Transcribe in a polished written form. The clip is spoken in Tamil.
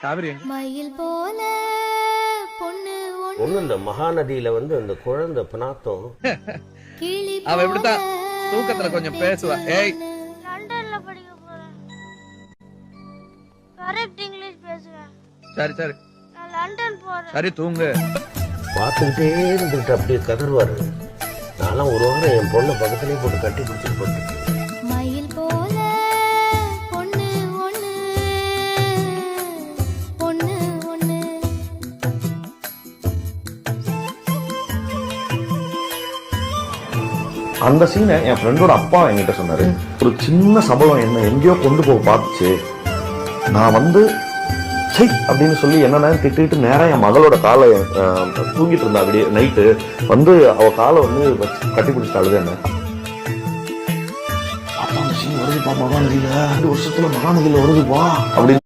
காவிரி எங்க? மயில் போல பொண்ணு ஒண்ணு இந்த மகாநதியில வந்து அந்த குழந்தை பினாத்தம் கிளி அவ இப்படித்தான் தூக்கத்துல கொஞ்சம் பேசுவா. ஏய் லண்டன்ல படிக்க போறேன். கரெக்ட் இங்கிலீஷ் பேசுவேன். சரி சரி நான் லண்டன் போறேன். சரி தூங்கு. பார்த்துக்கிட்டே இருந்துட்டு அப்படியே கதறுவாரு. நான்லாம் ஒரு வாரம் என் பொண்ணை பக்கத்துலயே போட்டு கட்டி பிடிச்சிட்டு போட்டு மயில் போல பொண்ணு ஒண்ணு பொண்ணு ஒண்ணு. அந்த சீனை என் ஃப்ரெண்டோட அப்பா என்கிட்ட சொன்னாரு. ஒரு சின்ன சபலம் என்ன எங்கேயோ கொண்டு போக பார்த்துச்சு. நான் வந்து சை அப்படின்னு சொல்லி என்னென்ன திட்டிட்டு நேரம் என் மகளோட காலை தூங்கிட்டு இருந்தா அப்படியே நைட்டு வந்து அவ காலை வந்து கட்டி பிடிச்சிட்டாளுது என்ன. அப்பா அந்த சீன் வருதுப்பா மகாநதியில 2 வருஷத்துல மகாநதியில வருதுப்பா அப்படின்னு